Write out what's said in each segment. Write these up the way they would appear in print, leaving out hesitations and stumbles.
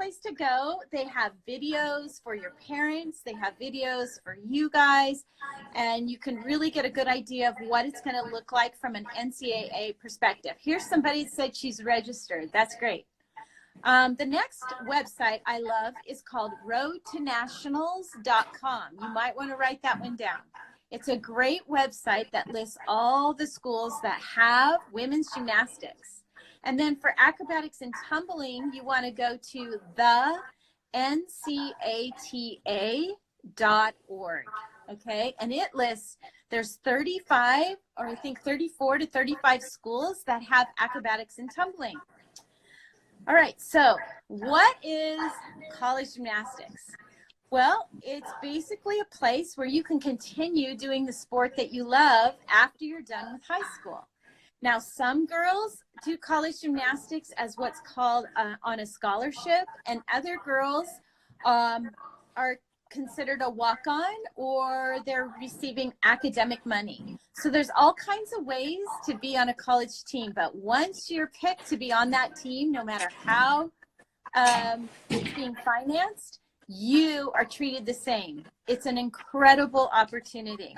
place to go. They have videos for your parents. They have videos for you guys. And you can really get a good idea of what it's going to look like from an NCAA perspective. Here's somebody that said she's registered. That's great. The next website I love is called roadtonationals.com. You might want to write that one down. It's a great website that lists all the schools that have women's gymnastics. And then for acrobatics and tumbling, you want to go to the ncata.org. Okay, and it lists, there's 35 or I think 34 to 35 schools that have acrobatics and tumbling. All right, so what is college gymnastics? Well, it's basically a place where you can continue doing the sport that you love after you're done with high school. Now, some girls do college gymnastics as what's called on a scholarship, and other girls are considered a walk-on, or they're receiving academic money. So there's all kinds of ways to be on a college team, but once you're picked to be on that team, no matter how it's being financed, you are treated the same. It's an incredible opportunity.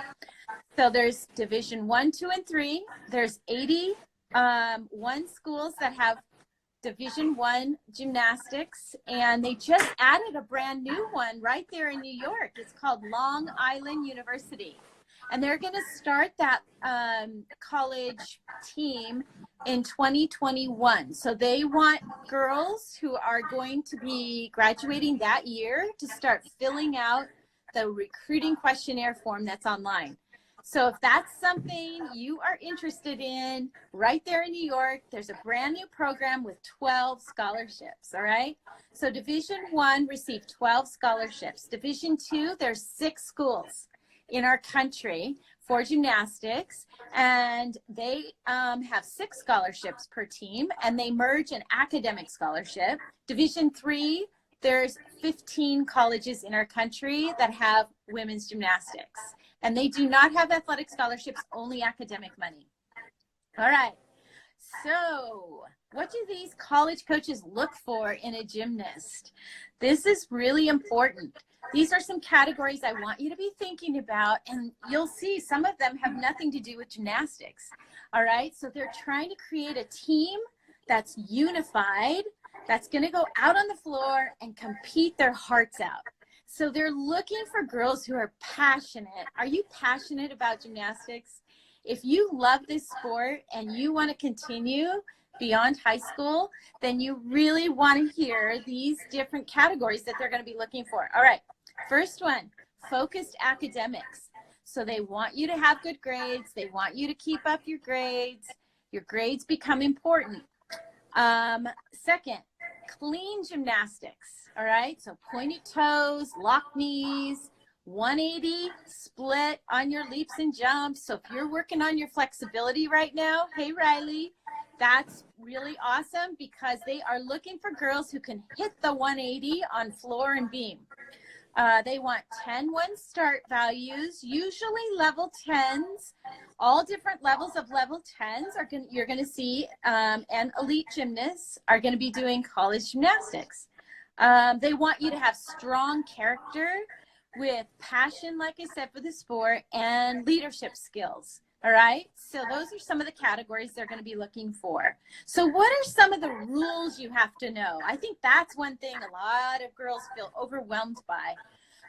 So there's Division 1, 2, and 3. There's 81 schools that have Division 1 gymnastics, and they just added a brand new one right there in New York. It's called Long Island University. And they're going to start that college team in 2021. So they want girls who are going to be graduating that year to start filling out the recruiting questionnaire form that's online. So if that's something you are interested in, right there in New York, there's a brand new program with 12 scholarships, all right? So Division 1 received 12 scholarships. Division 2, there's 6 schools in our country for gymnastics, and they have 6 scholarships per team, and they merge an academic scholarship. Division 3, there's 15 colleges in our country that have women's gymnastics, and they do not have athletic scholarships, only academic money. All right, so what do these college coaches look for in a gymnast? This is really important. These are some categories I want you to be thinking about, and you'll see some of them have nothing to do with gymnastics. All right, so they're trying to create a team that's unified, that's going to go out on the floor and compete their hearts out. So they're looking for girls who are passionate. Are you passionate about gymnastics? If you love this sport and you want to continue beyond high school, then you really want to hear these different categories that they're going to be looking for. All right, first one, focused academics. So they want you to have good grades. They want you to keep up your grades. Your grades become important. Second, clean gymnastics. All right, so pointed toes, lock knees, 180 split on your leaps and jumps. So if you're working on your flexibility right now, hey Riley, that's really awesome, because they are looking for girls who can hit the 180 on floor and beam. They want 10-1 start values, usually level 10s. All different levels of level 10s are you're going to see, and elite gymnasts are going to be doing college gymnastics. They want you to have strong character with passion, like I said, for the sport, and leadership skills. All right, so those are some of the categories they're going to be looking for. So what are some of the rules you have to know? I think that's one thing a lot of girls feel overwhelmed by,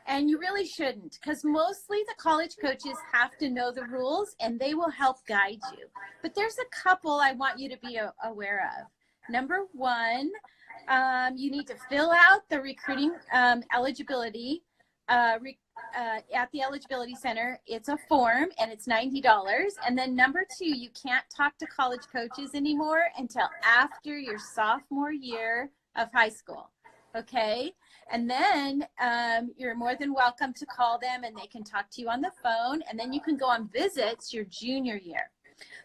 and you really shouldn't, because mostly the college coaches have to know the rules and they will help guide you. But there's a couple I want you to be aware of. Number one, you need to fill out the recruiting eligibility at the Eligibility Center. It's a form and it's $90. And then number two, you can't talk to college coaches anymore until after your sophomore year of high school. Okay, and then you're more than welcome to call them and they can talk to you on the phone, and then you can go on visits your junior year.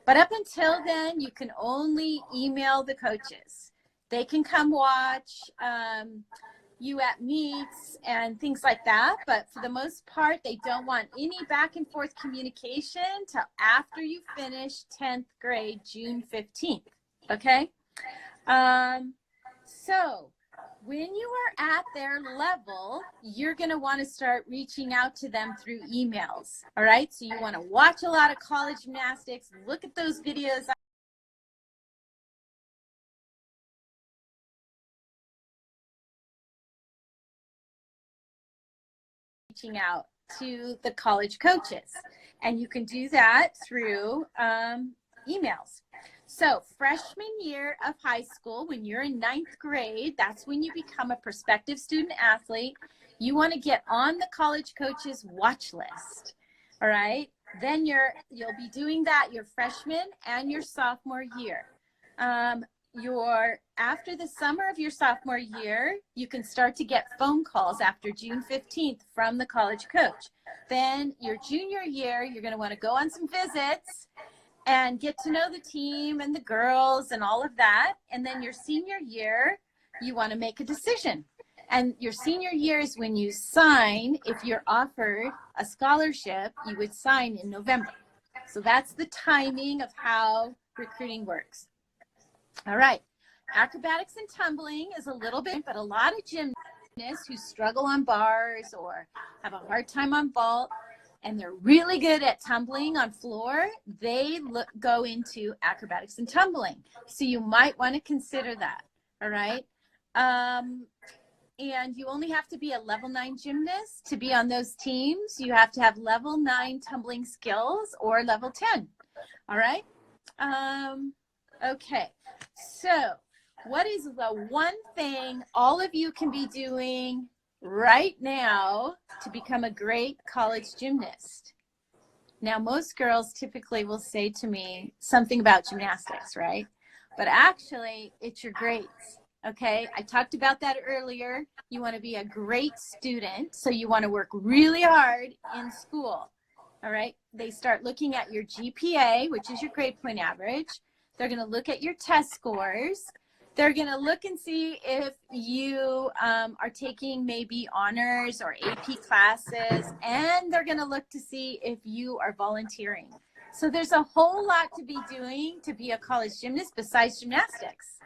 But up until then, you can only email the coaches. They can come watch you at meets and things like that, but for the most part, they don't want any back and forth communication till after you finish 10th grade, June 15th, okay? So when you are at their level, you're going to want to start reaching out to them through emails. All right. So you want to watch a lot of college gymnastics, look at those videos. Reaching out to the college coaches, and you can do that through emails. So freshman year of high school, when you're in 9th grade, that's when you become a prospective student athlete. You want to get on the college coaches watch list. All right. Then you'll be doing that your freshman and your sophomore year. After the summer of your sophomore year, you can start to get phone calls after June 15th from the college coach. Then your junior year, you're going to want to go on some visits and get to know the team and the girls and all of that. And then your senior year, you want to make a decision. And your senior year is when you sign. If you're offered a scholarship, you would sign in November. So that's the timing of how recruiting works. All right. Acrobatics and tumbling is a little bit, but a lot of gymnasts who struggle on bars or have a hard time on vault, and they're really good at tumbling on floor, they go into acrobatics and tumbling. So you might want to consider that. All right. And you only have to be a level 9 gymnast to be on those teams. You have to have level 9 tumbling skills or level 10. All right. Okay. So what is the one thing all of you can be doing right now to become a great college gymnast? Now, most girls typically will say to me something about gymnastics, right? But actually, it's your grades, okay? I talked about that earlier. You want to be a great student, so you want to work really hard in school, all right? They start looking at your GPA, which is your grade point average. They're going to look at your test scores. They're going to look and see if you are taking maybe honors or AP classes, and they're going to look to see if you are volunteering. So there's a whole lot to be doing to be a college gymnast besides gymnastics.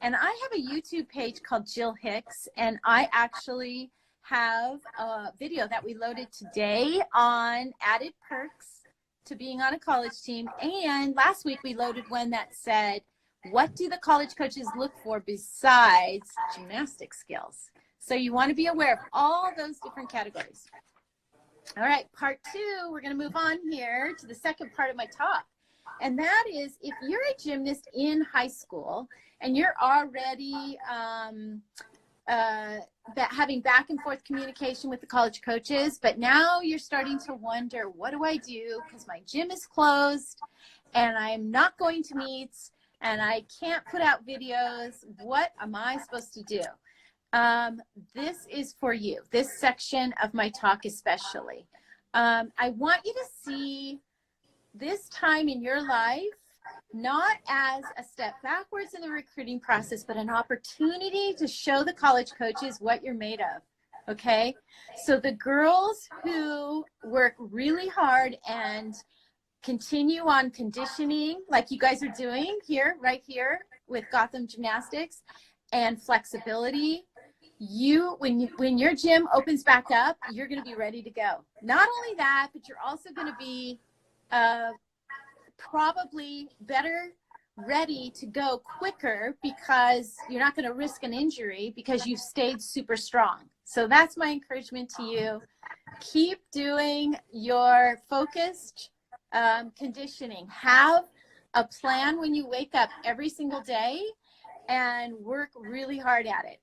And I have a YouTube page called Jill Hicks, and I actually have a video that we loaded today on added perks to being on a college team. And last week we loaded one that said, what do the college coaches look for besides gymnastic skills? So you want to be aware of all those different categories. All right, part 2, we're going to move on here to the second part of my talk. And that is, if you're a gymnast in high school and you're already having back and forth communication with the college coaches, but now you're starting to wonder, what do I do? Because my gym is closed and I'm not going to meets and I can't put out videos. What am I supposed to do? This is for you, this section of my talk especially. I want you to see this time in your life not as a step backwards in the recruiting process, but an opportunity to show the college coaches what you're made of, okay? So the girls who work really hard and continue on conditioning like you guys are doing here, right here with Gotham Gymnastics, and flexibility, when your gym opens back up, you're going to be ready to go. Not only that, but you're also going to be probably better ready to go quicker because you're not going to risk an injury because you've stayed super strong. So that's my encouragement to you. Keep doing your focused conditioning. Have a plan when you wake up every single day and work really hard at it.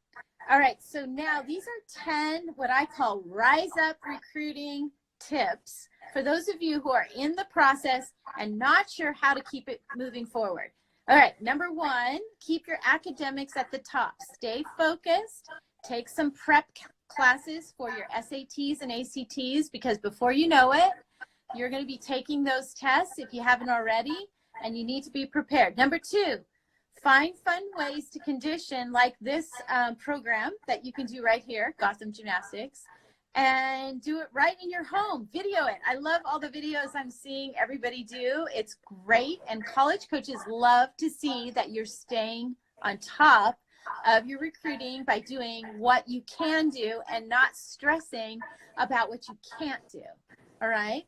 All right, so now these are 10 what I call rise up recruiting tips for those of you who are in the process and not sure how to keep it moving forward. All right, number 1, keep your academics at the top. Stay focused. Take some prep classes for your SATs and ACTs because before you know it, you're going to be taking those tests if you haven't already, and you need to be prepared. Number 2, find fun ways to condition like this program that you can do right here, Gotham Gymnastics, and do it right in your home. Video it. I love all the videos I'm seeing everybody do. It's great, and college coaches love to see that you're staying on top of your recruiting by doing what you can do and not stressing about what you can't do. All right.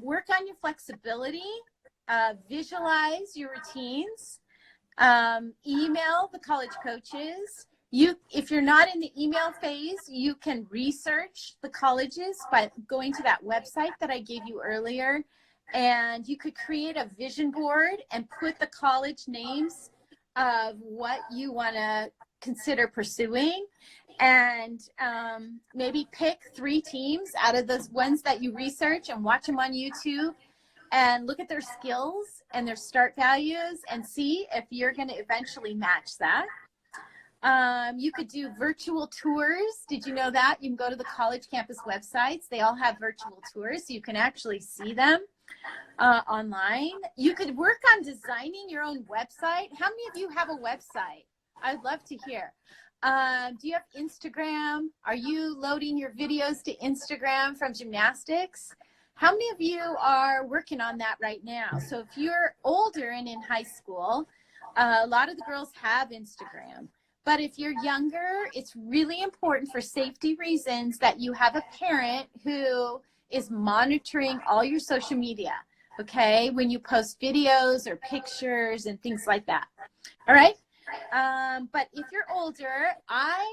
Work on your flexibility, visualize your routines, email the college coaches. If you're not in the email phase, you can research the colleges by going to that website that I gave you earlier. And you could create a vision board and put the college names of what you want to consider pursuing. And maybe pick 3 teams out of those ones that you research and watch them on YouTube and look at their skills and their start values and see if you're going to eventually match that. You could do virtual tours. Did you know that? You can go to the college campus websites. They all have virtual tours, so you can actually see them online. You could work on designing your own website. How many of you have a website? I'd love to hear. Do you have Instagram? Are you loading your videos to Instagram from gymnastics? How many of you are working on that right now? So if you're older and in high school, a lot of the girls have Instagram. But if you're younger, it's really important for safety reasons that you have a parent who is monitoring all your social media, okay, when you post videos or pictures and things like that. All right? But if you're older, I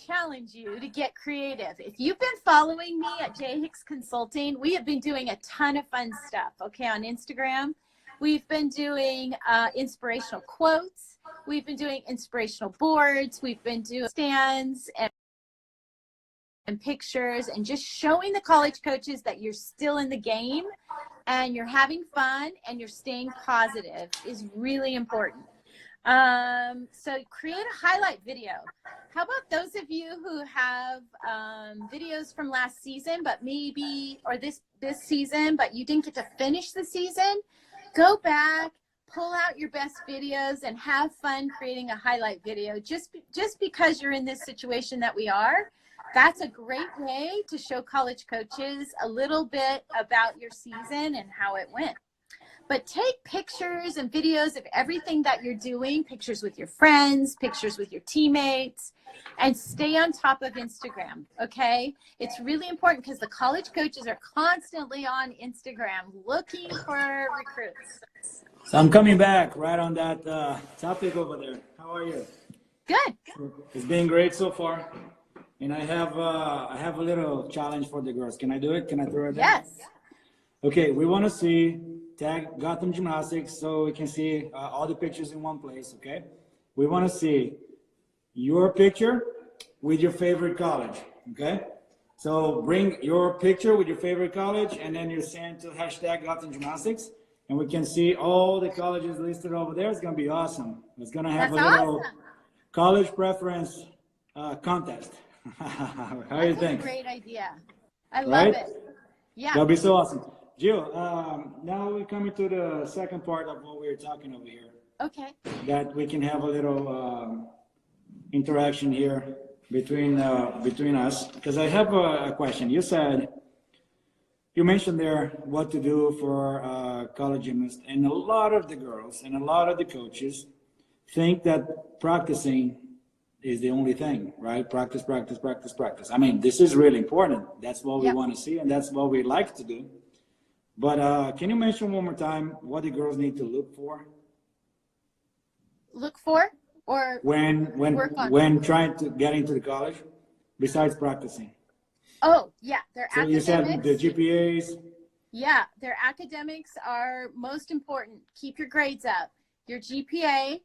challenge you to get creative. If you've been following me at Jill Hicks Consulting, we have been doing a ton of fun stuff, okay, on Instagram. We've been doing inspirational quotes. We've been doing inspirational boards. We've been doing stands and pictures and just showing the college coaches that you're still in the game and you're having fun and you're staying positive is really important. So create a highlight video. How about those of you who have videos from last season, but maybe, or this season, but you didn't get to finish the season? Go back, pull out your best videos and have fun creating a highlight video. Just because you're in this situation that we are, that's a great way to show college coaches a little bit about your season and how it went. But take pictures and videos of everything that you're doing, pictures with your friends, pictures with your teammates, and stay on top of Instagram, okay? It's really important because the college coaches are constantly on Instagram looking for recruits. So I'm coming back right on that topic over there. How are you? Good. It's been great so far. And I have a little challenge for the girls. Can I do it? Can I throw it there? Yes. Okay, we want to see, tag Gotham Gymnastics so we can see all the pictures in one place, okay? We want to see your picture with your favorite college, okay? So bring your picture with your favorite college and then you send to hashtag Gotham Gymnastics and we can see all the colleges listed over there. It's going to be awesome. It's going to have a little college preference contest. How do you think? That's a great idea. I love it. Yeah. That'll be so awesome. Jill, now we're coming to the second part of what we're talking over here. Okay. That we can have a little interaction here between us. Because I have a question. You mentioned there what to do for college gymnasts, and a lot of the girls and a lot of the coaches think that practicing is the only thing, right? Practice, practice, practice, practice. I mean, this is really important. That's what we want to see, and that's what we like to do. But can you mention one more time what the girls need to look for? Look for or when trying to get into the college, besides practicing? Oh, yeah, their so academics. You said the GPAs. Yeah, their academics are most important. Keep your grades up. Your GPA,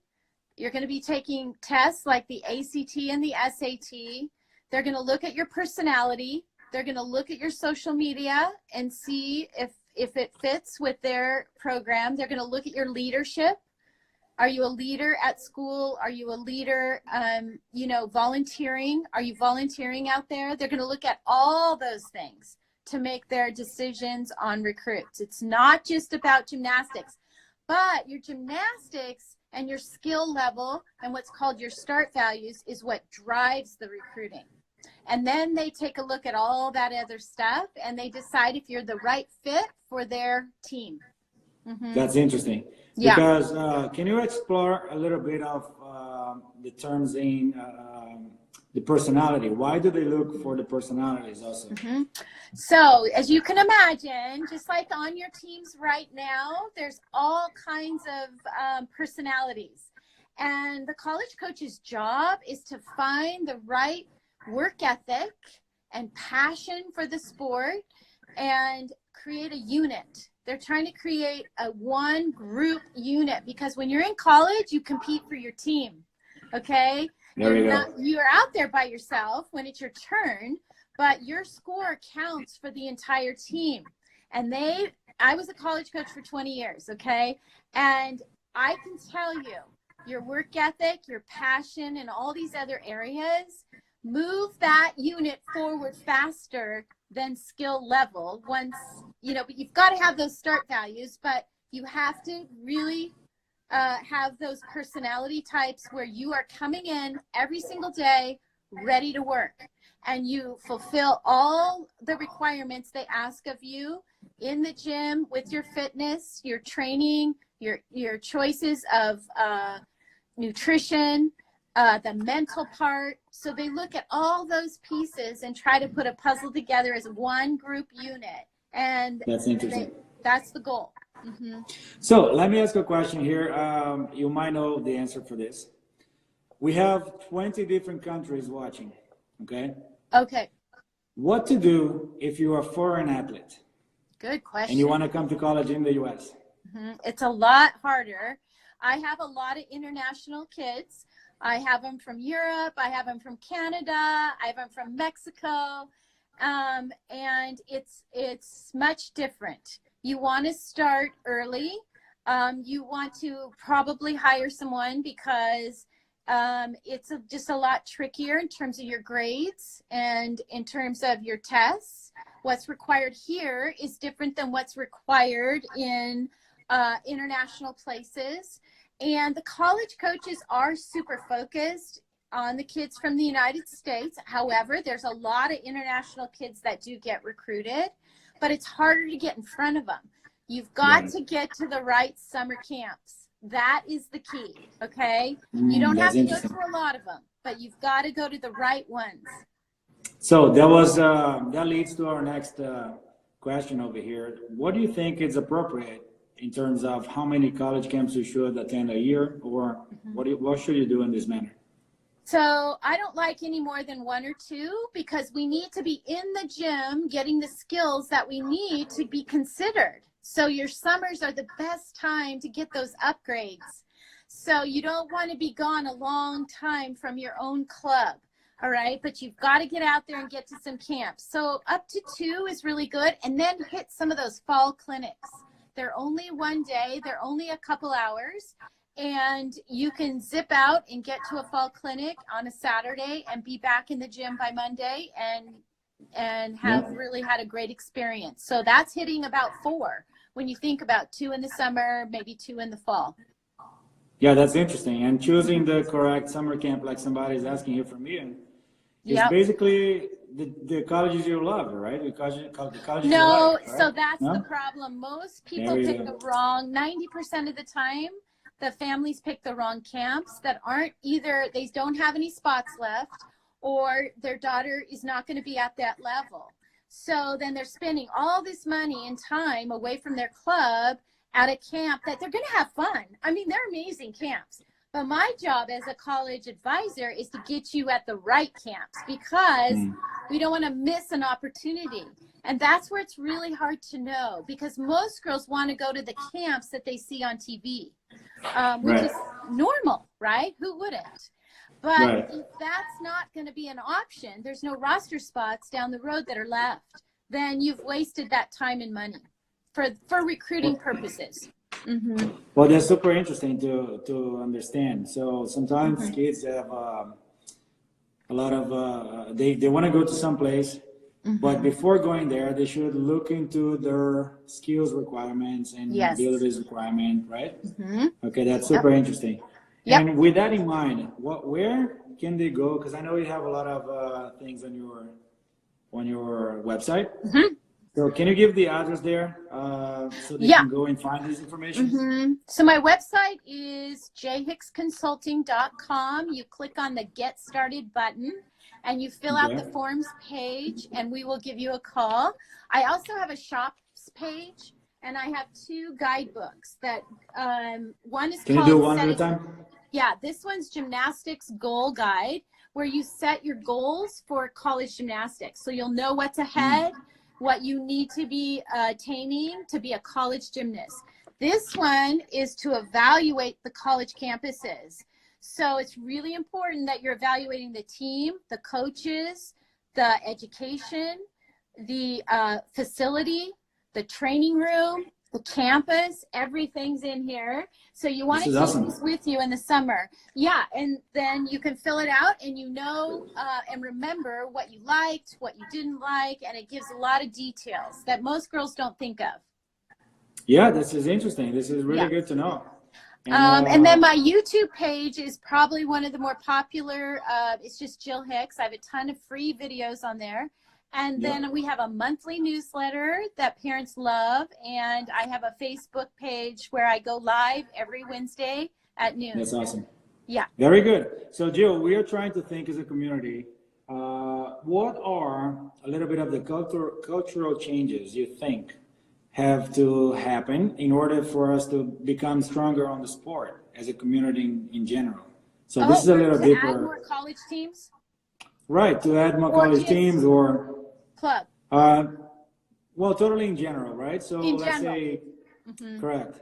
you're going to be taking tests like the ACT and the SAT. They're going to look at your personality. They're going to look at your social media and see if it fits with their program. They're going to look at your leadership. Are you a leader at school? Are you a leader, volunteering? Are you volunteering out there? They're going to look at all those things to make their decisions on recruits. It's not just about gymnastics, but your gymnastics and your skill level and what's called your start values is what drives the recruiting. And then they take a look at all that other stuff and they decide if you're the right fit for their team. That's interesting. Yeah. Because can you explore a little bit of the terms in the personality? Why do they look for the personalities also? So as you can imagine, just like on your teams right now, there's all kinds of personalities. And the college coach's job is to find the right work ethic and passion for the sport and create a unit. They're trying to create a one group unit, because when you're in college, you compete for your team. Okay? You're out there by yourself when it's your turn, but your score counts for the entire team. And I was a college coach for 20 years, okay? And I can tell you, your work ethic, your passion, and all these other areas move that unit forward faster than skill level. Once, but you've got to have those start values, but you have to really have those personality types where you are coming in every single day ready to work, and you fulfill all the requirements they ask of you in the gym with your fitness, your training, your choices of nutrition, the mental part. So they look at all those pieces and try to put a puzzle together as one group unit. And that's interesting. That's the goal. So let me ask a question here. You might know the answer for this. We have 20 different countries watching, okay? Okay. What to do if you're a foreign athlete? Good question. And you want to come to college in the U.S.? It's a lot harder. I have a lot of international kids. I have them from Europe. I have them from Canada. I have them from Mexico. And it's much different. You want to start early. You want to probably hire someone because it's just a lot trickier in terms of your grades and in terms of your tests. What's required here is different than what's required in international places. And the college coaches are super focused on the kids from the United States. However, there's a lot of international kids that do get recruited, but it's harder to get in front of them. You've got to get to the right summer camps. That is the key, okay? You don't have to go to a lot of them, but you've got to go to the right ones. So that leads to our next question over here. What do you think is appropriate in terms of how many college camps you should attend a year, or what should you do in this manner? So I don't like any more than one or two, because we need to be in the gym getting the skills that we need to be considered. So your summers are the best time to get those upgrades. So you don't want to be gone a long time from your own club. All right. But you've got to get out there and get to some camps. So up to 2 is really good. And then hit some of those fall clinics. They're only one day. They're only a couple hours. And you can zip out and get to a fall clinic on a Saturday and be back in the gym by Monday and have really had a great experience. So that's hitting about 4 when you think about 2 in the summer, maybe 2 in the fall. Yeah, that's interesting. And choosing the correct summer camp, like somebody's asking here from you, is basically the colleges you love, right? Because the colleges you like, right? So that's the problem. Most people pick the wrong, 90% of the time, the families pick the wrong camps that aren't either, they don't have any spots left, or their daughter is not going to be at that level. So then they're spending all this money and time away from their club at a camp that they're going to have fun. I mean, they're amazing camps. But my job as a college advisor is to get you at the right camps, because we don't want to miss an opportunity. And that's where it's really hard to know, because most girls want to go to the camps that they see on TV, which is normal, right? Who wouldn't? But if that's not going to be an option, there's no roster spots down the road that are left, then you've wasted that time and money for recruiting purposes. Well, that's super interesting to understand. So sometimes kids have a lot of, they want to go to some place, but before going there, they should look into their skills requirements and abilities requirement, right? Okay, that's super interesting. And with that in mind, where can they go? Because I know you have a lot of things on your website. So can you give the address there so they Yeah. can go and find this information? So my website is jhicksconsulting.com. You click on the Get Started button and you fill out the Okay. forms page and we will give you a call. I also have a shops page and I have 2 guidebooks that one is Can you called do one at a Setting- time? Yeah, this one's Gymnastics Goal Guide, where you set your goals for college gymnastics. So you'll know what's ahead, what you need to be attaining to be a college gymnast. This one is to evaluate the college campuses. So it's really important that you're evaluating the team, the coaches, the education, the facility, the training room, the campus, everything's in here. So you want to This take is awesome. this with you in the summer. Yeah, and then you can fill it out and you know and remember what you liked, what you didn't like, and it gives a lot of details that most girls don't think of. Yeah, this is interesting. This is really good to know. And then my YouTube page is probably one of the more popular. It's just Jill Hicks. I have a ton of free videos on there. And then we have a monthly newsletter that parents love. And I have a Facebook page where I go live every Wednesday at noon. That's awesome. Yeah. Very good. So Jill, we are trying to think as a community, what are a little bit of the cultural changes you think have to happen in order for us to become stronger on the sport as a community in general? So this is a little to deeper. add more college teams? Right, to add more Or college just teams or club. well, totally in general, right? So In let's general. say, correct.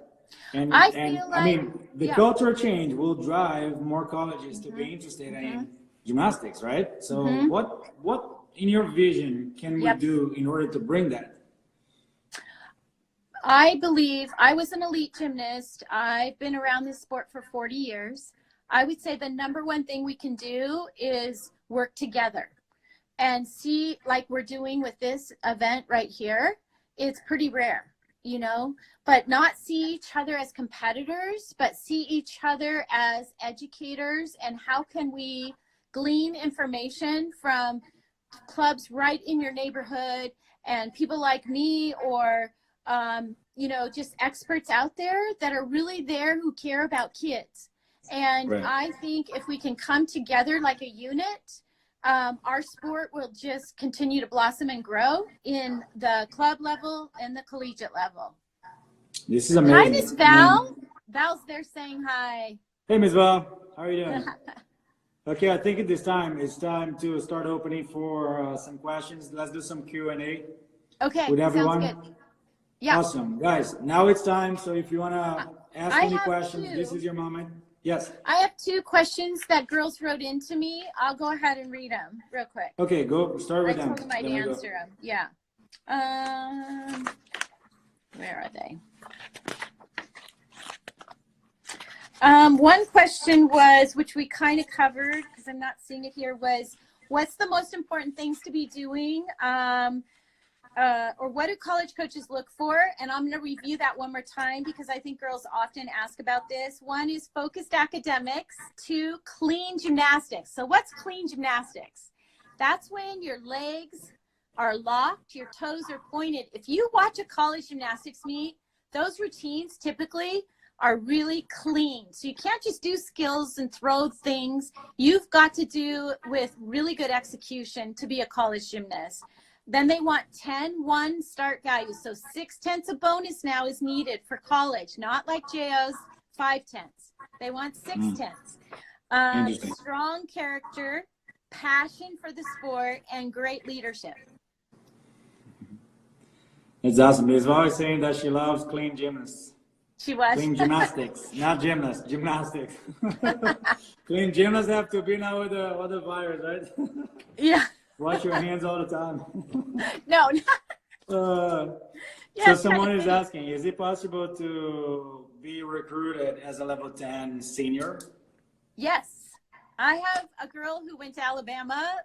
And I and feel I mean, like- the yeah. cultural change will drive more colleges to be interested in gymnastics, right? So what in your vision can we do in order to bring that? I believe I was an elite gymnast. I've been around this sport for 40 years. I would say the number one thing we can do is work together and see, like we're doing with this event right here. It's pretty rare, you know, but not see each other as competitors, but see each other as educators. And how can we glean information from clubs right in your neighborhood and people like me or you know, just experts out there that are really there who care about kids. And I think if we can come together like a unit, our sport will just continue to blossom and grow in the club level and the collegiate level. This is amazing. Hi, Miss Val. Val's there saying hi. Hey, Miss Val, how are you doing? Okay, I think at this time it's time to start opening for some questions. Let's do some Q&A. Okay, with everyone. sounds good. Yeah. Awesome, guys. Now it's time. So if you wanna ask I any have questions, 2. this is your moment. Yes. I have 2 questions that girls wrote into me. I'll go ahead and read them real quick. Okay, go start with I them. told them I'd Then we go. answer them. Yeah. Where are they? One question was, which we kind of covered because I'm not seeing it here, was what's the most important things to be doing? Or what do college coaches look for? And I'm going to review that one more time because I think girls often ask about this. 1 is focused academics. 2, clean gymnastics. So what's clean gymnastics? That's when your legs are locked, your toes are pointed. If you watch a college gymnastics meet, those routines typically are really clean. So you can't just do skills and throw things. You've got to do with really good execution to be a college gymnast. Then they want 10-1 start values. So 6/10 of bonus now is needed for college, not like JO's 5/10. They want 6/10. Strong character, passion for the sport, and great leadership. It's awesome. Ms. Val is saying that she loves clean gymnasts. She was. Clean gymnastics, not gymnasts, gymnastics. Clean gymnasts have to be now with the virus, right? Yeah. Wash your hands all the time. No. So someone is asking, is it possible to be recruited as a level 10 senior? Yes. I have a girl who went to Alabama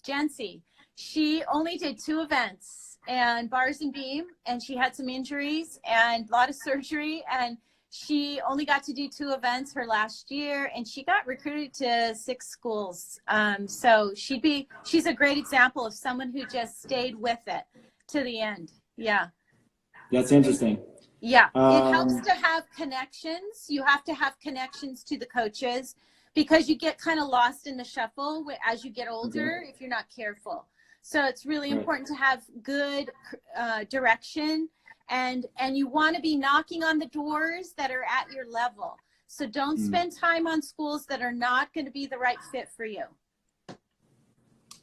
Jency. She only did 2 events and bars and beam, and she had some injuries and a lot of surgery, and she only got to do 2 events her last year, and she got recruited to 6 schools. So she's a great example of someone who just stayed with it. to the end. Yeah. That's interesting. Yeah. It helps to have connections. You have to have connections to the coaches because you get kind of lost in the shuffle as you get older if you're not careful. So it's really important to have good direction, and you want to be knocking on the doors that are at your level. So don't spend time on schools that are not going to be the right fit for you.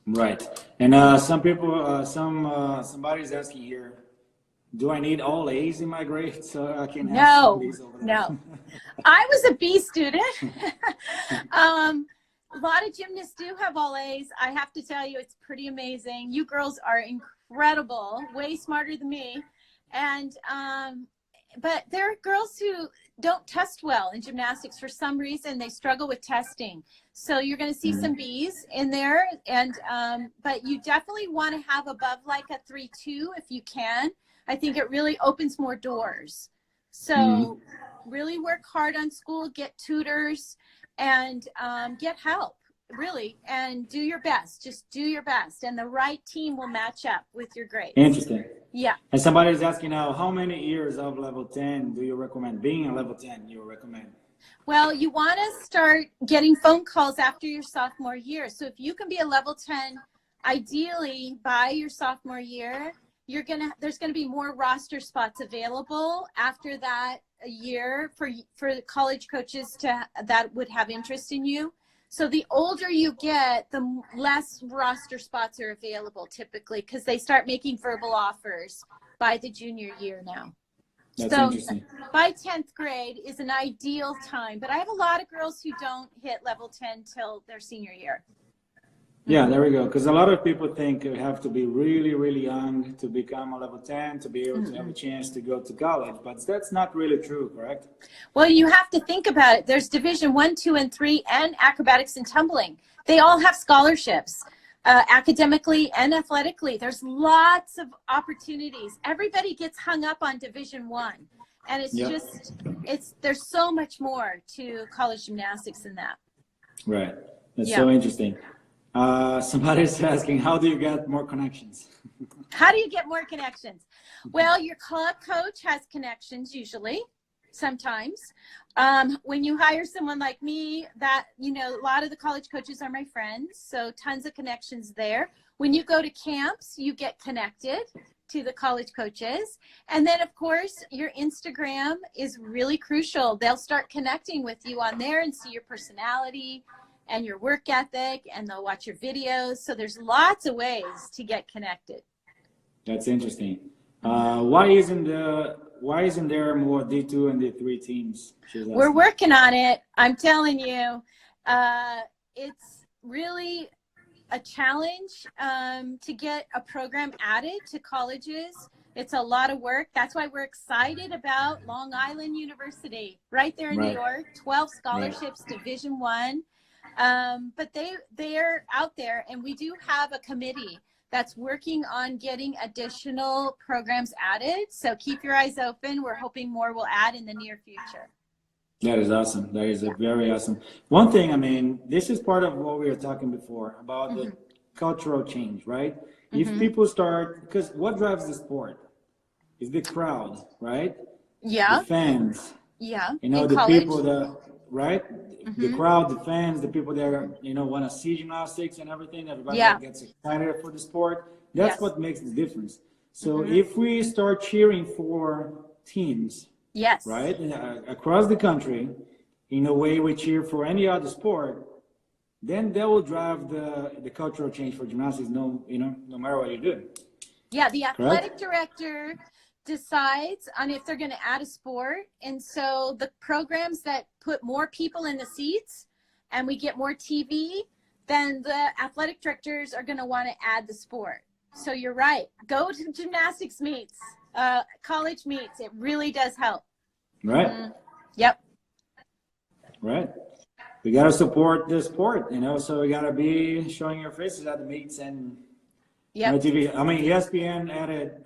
Right. And some people, somebody's asking here, do I need all A's in my grade so I can have some B's over there? No. I was a B student. A lot of gymnasts do have all A's. I have to tell you, it's pretty amazing. You girls are incredible, way smarter than me. And, but there are girls who don't test well in gymnastics for some reason. They struggle with testing. So you're going to see some B's in there. And, but you definitely want to have above like a 3.2 if you can. I think it really opens more doors. So really work hard on school, get tutors, and get help, really, and do your best. Just do your best, and the right team will match up with your grades. Interesting. Yeah. And somebody's asking now, how many years of level 10 do you recommend? Being a level 10, you recommend? Well, you want to start getting phone calls after your sophomore year. So if you can be a level 10, ideally by your sophomore year, there's gonna be more roster spots available after that a year for college coaches that would have interest in you. So the older you get, the less roster spots are available typically, because they start making verbal offers by the junior year now. That's so interesting. By 10th grade is an ideal time, but I have a lot of girls who don't hit level 10 till their senior year. Yeah, there we go. Because a lot of people think you have to be really, really young to become a level 10 to be able to have a chance to go to college, but that's not really true, correct? Well, you have to think about it. There's Division 1, 2, and 3, and acrobatics and tumbling. They all have scholarships, academically and athletically. There's lots of opportunities. Everybody gets hung up on Division 1, and it's there's so much more to college gymnastics than that. Right. That's so interesting. Somebody's asking, how do you get more connections? How do you get more connections? Well, your club coach has connections usually, sometimes. When you hire someone like me, a lot of the college coaches are my friends, so tons of connections there. When you go to camps, you get connected to the college coaches. And then, of course, your Instagram is really crucial. They'll start connecting with you on there and see your personality and your work ethic, and they'll watch your videos. So there's lots of ways to get connected. That's interesting. Why isn't there more D2 and D3 teams? We're working on it. I'm telling you, it's really a challenge to get a program added to colleges. It's a lot of work. That's why we're excited about Long Island University, right there in New York. 12 scholarships, Division 1. But they're out there, and we do have a committee that's working on getting additional programs added. So keep your eyes open. We're hoping more will add in the near future. That is awesome. That is very awesome. One thing, I mean, this is part of what we were talking before about the cultural change, right? If people start, because what drives the sport is the crowd, right? Yeah. The fans. Yeah. The college. People that, right? The crowd, the fans, the people that want to see gymnastics and everything. Everybody that gets excited for the sport. That's what makes the difference. So if we start cheering for teams, right, across the country, in a way we cheer for any other sport, then that will drive the cultural change for gymnastics. No matter what you do. Yeah, the athletic director decides on if they're going to add a sport, and so the programs that put more people in the seats and we get more TV, then the athletic directors are going to want to add the sport. So you're right, go to gymnastics meets, college meets. It really does help. Right. Yep. Right. We got to support the sport, so we got to be showing your faces at the meets and TV. I mean, ESPN added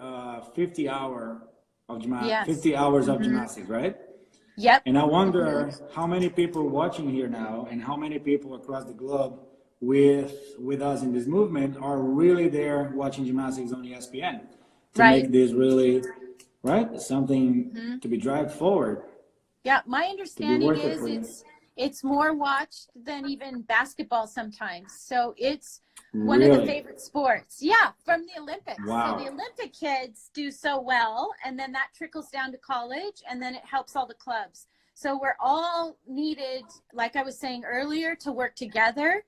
50 hours of gymnastics, right? Yep. And I wonder how many people watching here now and how many people across the globe with us in this movement are really there watching gymnastics on ESPN. to Right. make this really, right, something to be dragged forward. Yeah, my To be understanding worth it is for you. it's more watched than even basketball sometimes. So it's one of the Really? favorite sports. Yeah, from the Olympics. So Wow. the Olympic kids do so well, and then that trickles down to college, and then it helps all the clubs. So we're all needed, like I was saying earlier, to work together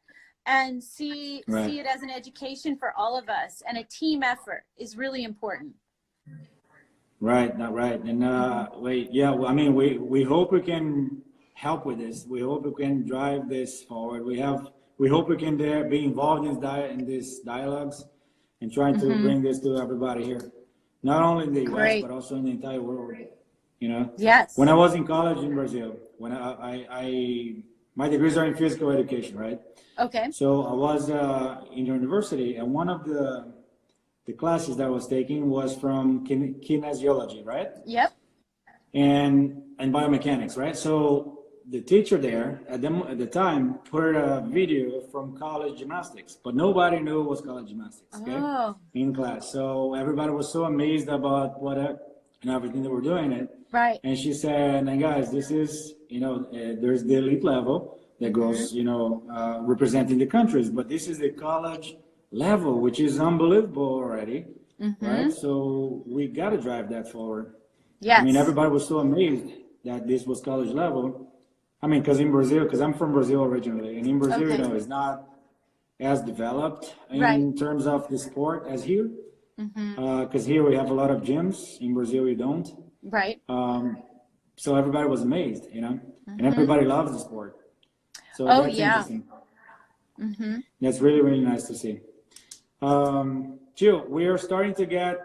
and see Right. it as an education for all of us, and a team effort is really important. Right, not right. And yeah, well, I mean, we hope we can help with this. We hope we can drive this forward. We hope we can be involved in these dialogues and trying to bring this to everybody here, not only in the U.S. Great. but also in the entire world. You know, Yes. when I was in college in Brazil, when my degrees are in physical education, right? Okay. So I was in university, and one of the classes that I was taking was from kinesiology, right? Yep. And biomechanics, right? So the teacher there at the time put a video from college gymnastics, but nobody knew it was college gymnastics, okay? Oh. In class. So everybody was so amazed about everything that we're doing it. Right. And she said, "And guys, this is, there's the elite level that goes, representing the countries, but this is the college level, which is unbelievable already, right? So we got to drive that forward." Yes. I mean, everybody was so amazed that this was college level. I mean, because I'm from Brazil originally, and in Brazil, Okay. it's not as developed in Right. terms of the sport as here. Because here we have a lot of gyms. In Brazil, we don't. Right. So everybody was amazed, and everybody loves the sport. So Oh, that's yeah. interesting. That's really, really nice to see. Jill, we are starting to get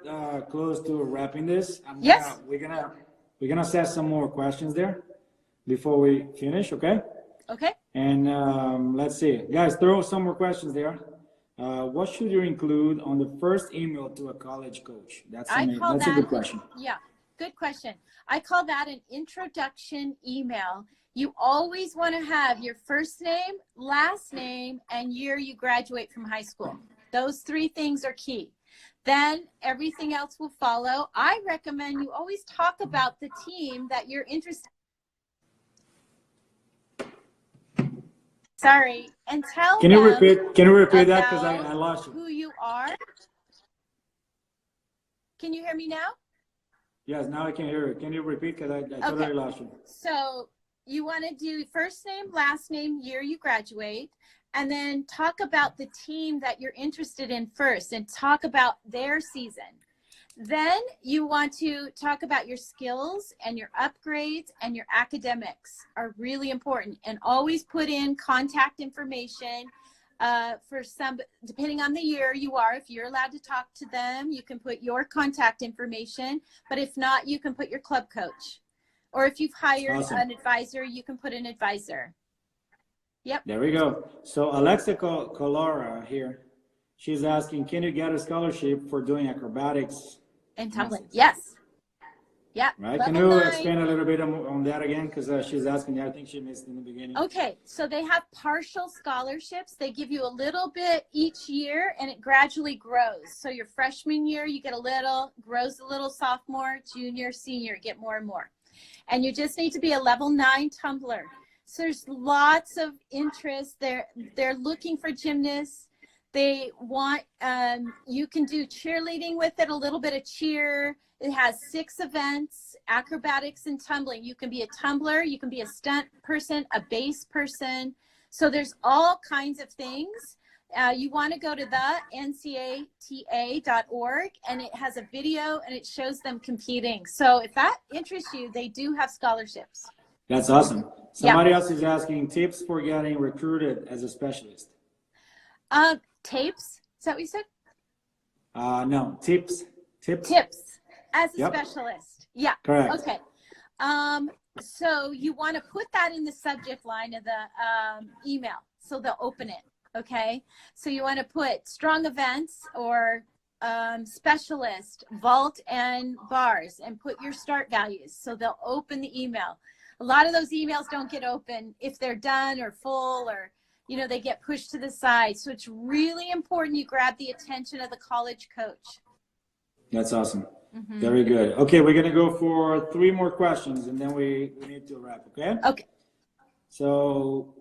close to wrapping this. Yes. We're gonna set some more questions there before we finish, okay? Okay. And let's see, guys, throw some more questions there. What should you include on the first email to a college coach? That's a good question. Yeah, good question. I call that an introduction email. You always want to have your first name, last name, and year you graduate from high school. Those three things are key. Then everything else will follow. I recommend you always talk about the team that you're interested in. Sorry, and tell Can you them repeat that? Because I lost you. who you are. Can you hear me now? Yes, now I can hear you. Can you repeat? Because I totally lost you. So you want to do first name, last name, year you graduate, and then talk about the team that you're interested in first and talk about their season. Then you want to talk about your skills and your upgrades, and your academics are really important. And always put in contact information for some, depending on the year you are. If you're allowed to talk to them, you can put your contact information. But if not, you can put your club coach. Or if you've hired an advisor, you can put an advisor. Yep. There we go. So Alexa Colora here, she's asking, can you get a scholarship for doing acrobatics and tumbling? Yes. Yeah. Right. Can you expand a little bit on that again? Because she's asking, I think she missed in the beginning. Okay. So they have partial scholarships. They give you a little bit each year, and it gradually grows. So your freshman year, you get a little, grows a little, sophomore, junior, senior, get more and more. And you just need to be a level 9 tumbler. So there's lots of interest. They're looking for gymnasts. They want, you can do cheerleading with it, a little bit of cheer. It has 6 events, acrobatics and tumbling. You can be a tumbler, you can be a stunt person, a base person. So there's all kinds of things. You want to go to the ncata.org, and it has a video and it shows them competing. So if that interests you, they do have scholarships. That's awesome. Somebody else is asking tips for getting recruited as a specialist. Tapes? Is that what you said? No, tips. Tips as a specialist. Yeah. Correct. Okay. So you want to put that in the subject line of the email, so they'll open it. Okay. So you want to put strong events or specialist, vault and bars, and put your start values, so they'll open the email. A lot of those emails don't get open if they're done or full, or they get pushed to the side. So it's really important you grab the attention of the college coach. That's awesome. Very good. Okay, we're gonna go for 3 more questions, and then we need to wrap. Okay. Okay. So,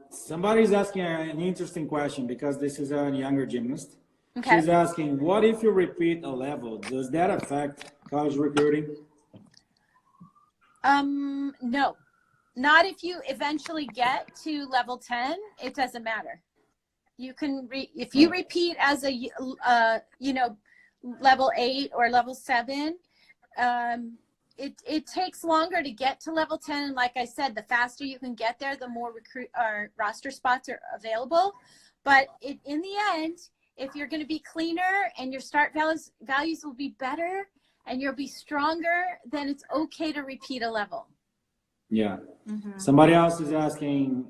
somebody's asking an interesting question because this is a younger gymnast. Okay. She's asking, what if you repeat a level? Does that affect college recruiting? No, not if you eventually get to level 10, it doesn't matter. You can, if you repeat as a, you know, level 8 or level 7, it takes longer to get to level 10. And like I said, the faster you can get there, the more roster spots are available. But in the end, if you're going to be cleaner and your start values will be better and you'll be stronger, then it's okay to repeat a level. Yeah. Somebody else is asking,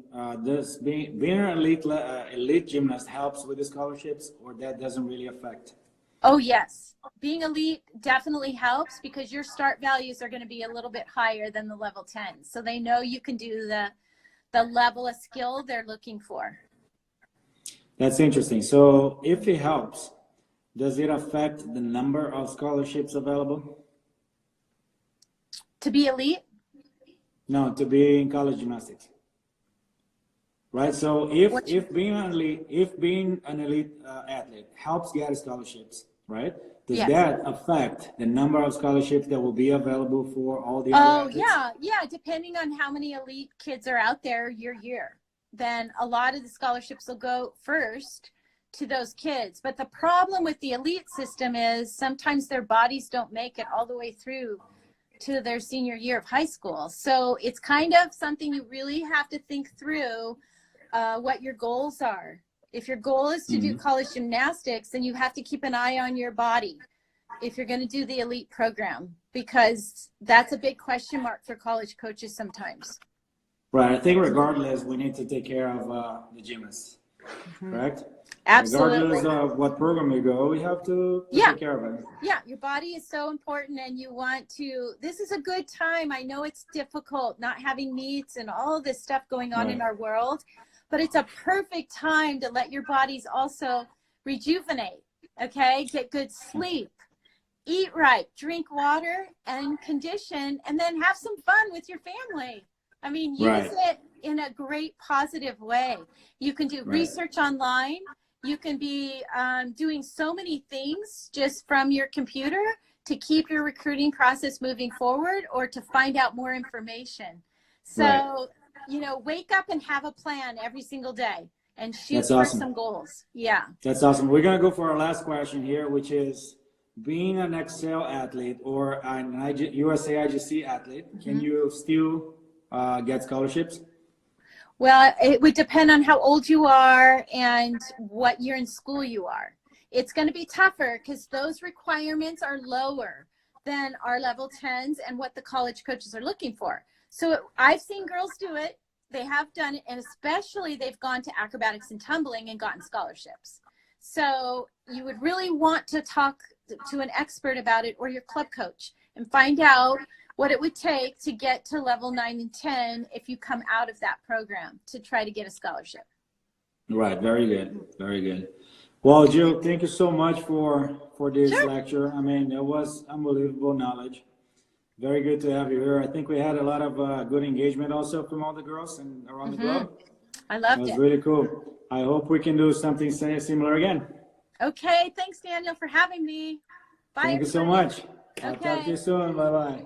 does being an elite gymnast helps with the scholarships, or that doesn't really affect? Oh, yes. Being elite definitely helps because your start values are going to be a little bit higher than the level 10. So they know you can do the level of skill they're looking for. That's interesting. So if it helps, does it affect the number of scholarships available? To be elite? No, to be in college gymnastics. Right. So if being an elite athlete helps get scholarships, right? Does that affect the number of scholarships that will be available for all the other athletes? Yeah. Depending on how many elite kids are out there year, then a lot of the scholarships will go first to those kids. But the problem with the elite system is sometimes their bodies don't make it all the way through to their senior year of high school. So it's kind of something you really have to think through what your goals are. If your goal is to do college gymnastics, then you have to keep an eye on your body if you're going to do the elite program, because that's a big question mark for college coaches sometimes. Right. I think regardless, we need to take care of the gymnasts, correct? Absolutely. Regardless of what program you go, we have to take care of it. Yeah, your body is so important, and you want to, this is a good time. I know it's difficult not having meets and all this stuff going on in our world, but it's a perfect time to let your bodies also rejuvenate, okay? Get good sleep, eat right, drink water, and condition, and then have some fun with your family. I mean, use it in a great positive way. You can do research online. You can be doing so many things just from your computer to keep your recruiting process moving forward or to find out more information. So, you know, wake up and have a plan every single day and shoot for some goals. Yeah. That's awesome. We're going to go for our last question here, which is, being an Excel athlete or an USA IGC athlete, can you still get scholarships? Well, it would depend on how old you are and what year in school you are. It's going to be tougher because those requirements are lower than our level 10s and what the college coaches are looking for. So I've seen girls do it. They have done it, and especially they've gone to acrobatics and tumbling and gotten scholarships. So you would really want to talk to an expert about it or your club coach and find out what it would take to get to level 9 and 10 if you come out of that program to try to get a scholarship. Right. Very good. Very good. Well, Jill, thank you so much for this lecture. I mean, it was unbelievable knowledge. Very good to have you here. I think we had a lot of good engagement also from all the girls and around the globe. I loved it. It was really cool. I hope we can do something similar again. Okay. Thanks, Daniel, for having me. Bye. Thank you so much. I'll talk to you soon. Bye-bye.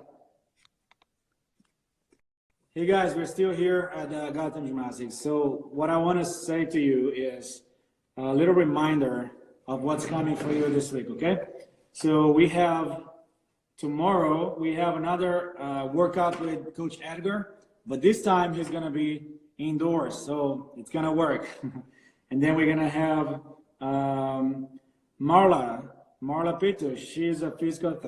Hey guys, we're still here at Gotham Gymnastics. So what I want to say to you is a little reminder of what's coming for you this week, okay? So we have tomorrow, we have another workout with Coach Edgar, but this time he's going to be indoors, so it's going to work. And then we're going to have Marla Pitu. She's a physical